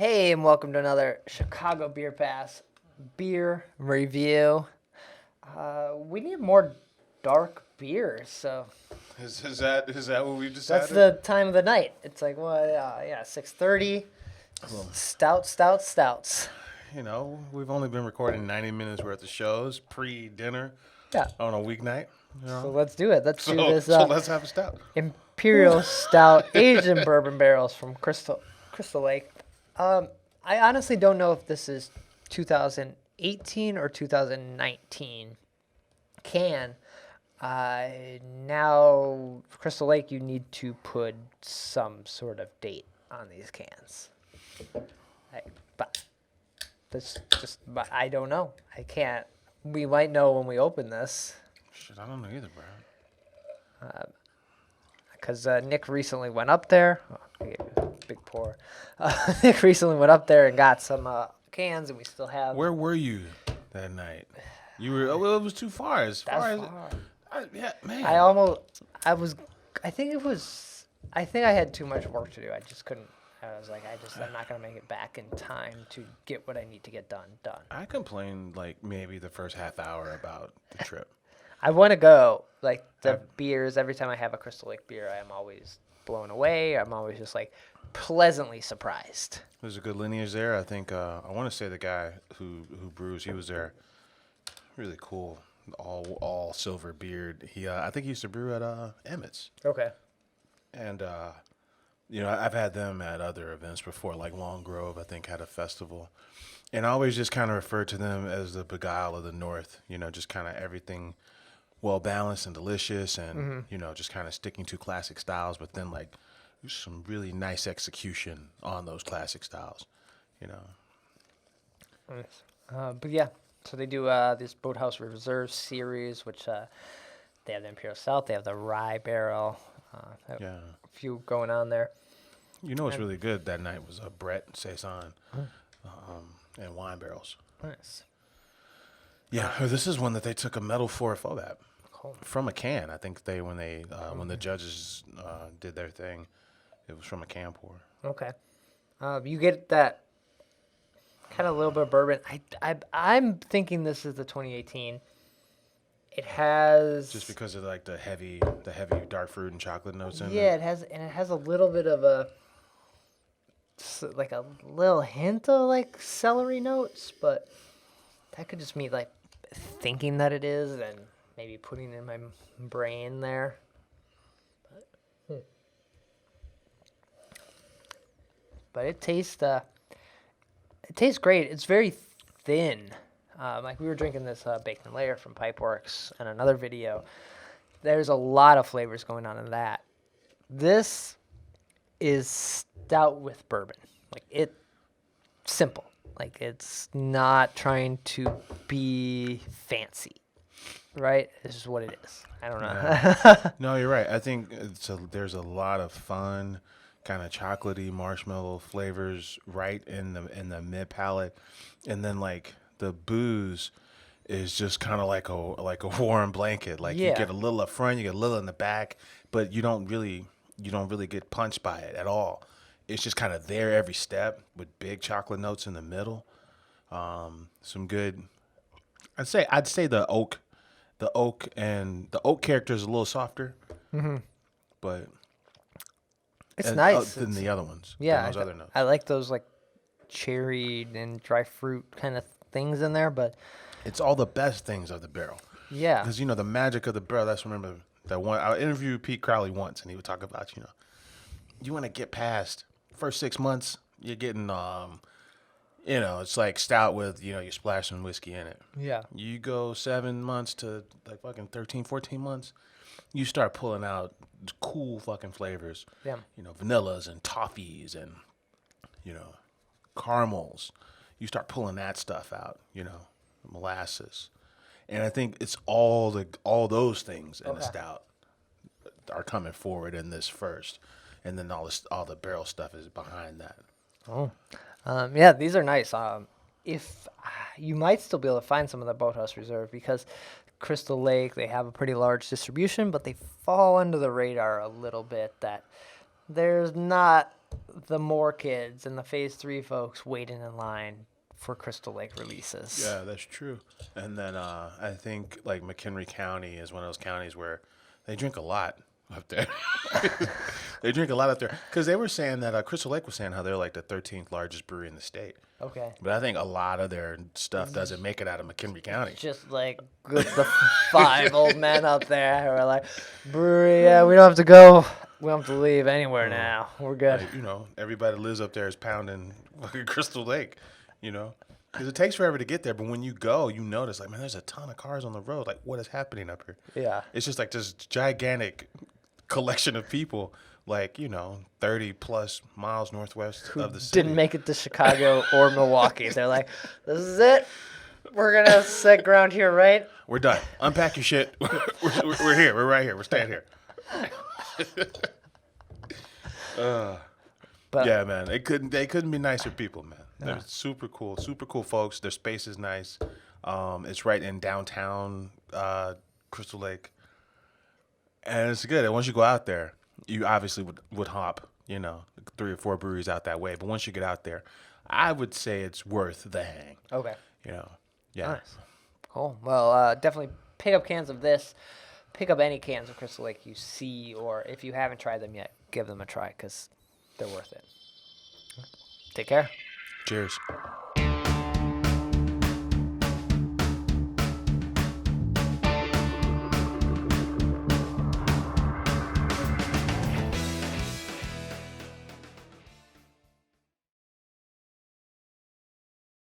Hey, and welcome to another Chicago Beer Pass beer review. We need more dark beers, so Is that what we that's decided? the time of the night. It's like, well, yeah, 6:30. Stouts. We've only been recording 90 minutes worth of shows pre-dinner Yeah, on a weeknight. so let's do it. Let's do So this let's have a stout. Imperial Stout aged in bourbon barrels from Crystal Lake. I honestly don't know if this is 2018 or 2019 can. Now, Crystal Lake, you need to put some sort of date on these cans. But I don't know. I can't. We might know when we open this. Shit, I don't know either, bro. Because Nick recently went up there. Oh, I gave you a big pour. Nick recently went up there and got some cans, and we still have. Where were you that night? You were. Oh, well, it was too far. As That's far as far. yeah, man. I think I had too much work to do. I just couldn't. I was like, I'm not gonna make it back in time to get what I need to get done. I complained like maybe the first half hour about the trip. I want to go. Like the beers, every time I have a Crystal Lake beer, I am always blown away. I'm always just like pleasantly surprised. There's a good lineage there. I think I want to say the guy who brews, he was there. Really cool. All silver beard. I think he used to brew at Emmett's. Okay. And I've had them at other events before, like Long Grove, I think, had a festival. And I always just kind of refer to them as the Beguile of the North, just kind of everything well-balanced and delicious and, just kind of sticking to classic styles, but then, like, some really nice execution on those classic styles, Nice. But yeah, so they do this Boathouse Reserve series, which they have the Imperial Stout, they have the Rye Barrel, a few going on there. What's really good that night was Brett Saison and wine barrels. Nice. Yeah, this is one that they took a medal for that. Cool. From a can. I think when the judges did their thing, it was from a can pour. Okay. You get that kind of little bit of bourbon. I'm thinking this is the 2018. It has Just because of like the heavy dark fruit and chocolate notes in it. Yeah, it has a little bit of a little hint of like celery notes, but that could just be like thinking that it is and maybe putting it in my brain there. But it tastes great. It's very thin. Like we were drinking this Bacon Layer from Pipeworks in another video. There's a lot of flavors going on in that. This is stout with bourbon. Like it's simple. Like it's not trying to be fancy, right? This is what it is. I don't know. Yeah. No, you're right. I think there's a lot of fun, kind of chocolatey marshmallow flavors right in the mid palate, and then like the booze is just kind of like a warm blanket. Like you get a little up front, you get a little in the back, but you don't really get punched by it at all. It's just kind of there every step with big chocolate notes in the middle. Some good. I'd say the oak character is a little softer, but It's nice than the other ones. Yeah, than those other notes. I like those like cherry and dry fruit kind of things in there, but It's all the best things of the barrel. yeah, Because, the magic of the barrel, remember that one. I interviewed Pete Crowley once, and he would talk about, you want to get past first 6 months, you're getting, it's like stout with, you're splashing whiskey in it. yeah, You go 7 months to like fucking 13, 14 months, you start pulling out cool fucking flavors. yeah. Vanillas and toffees and, caramels. You start pulling that stuff out, molasses. And I think it's all those things in the stout are coming forward in this first. And then all the barrel stuff is behind that. Oh, yeah, these are nice. If you might still be able to find some of the Boathouse Reserve because Crystal Lake, they have a pretty large distribution, but they fall under the radar a little bit that there's not the more kids and the Phase 3 folks waiting in line for Crystal Lake releases. Yeah, that's true. And then I think like McHenry County is one of those counties where they drink a lot up there. They drink a lot up there because they were saying that Crystal Lake was saying how they're like the 13th largest brewery in the state. Okay. But I think a lot of their stuff doesn't make it out of McHenry County. Just like the 5 old men up there who are like, brewery, yeah, we don't have to go. We don't have to leave anywhere now. We're good. Like, everybody that lives up there is pounding fucking Crystal Lake, Because it takes forever to get there, but when you go, you notice, like, man, there's a ton of cars on the road. Like, what is happening up here? Yeah. It's just like this gigantic collection of people, like, 30 plus miles northwest of the city. Didn't make it to Chicago or Milwaukee. They're like, this is it. We're going to set ground here, right? We're done. Unpack your shit. We're here. We're right here. We're staying here. But Yeah, man. They couldn't be nicer people, man. They're super cool folks. Their space is nice. It's right in downtown Crystal Lake, and it's good. And once you go out there, you obviously would hop, 3 or 4 breweries out that way. But once you get out there, I would say it's worth the hang. okay. Yeah. Nice. Cool. Well, definitely pick up cans of this. Pick up any cans of Crystal Lake you see, or if you haven't tried them yet, give them a try because they're worth it. Take care. Cheers.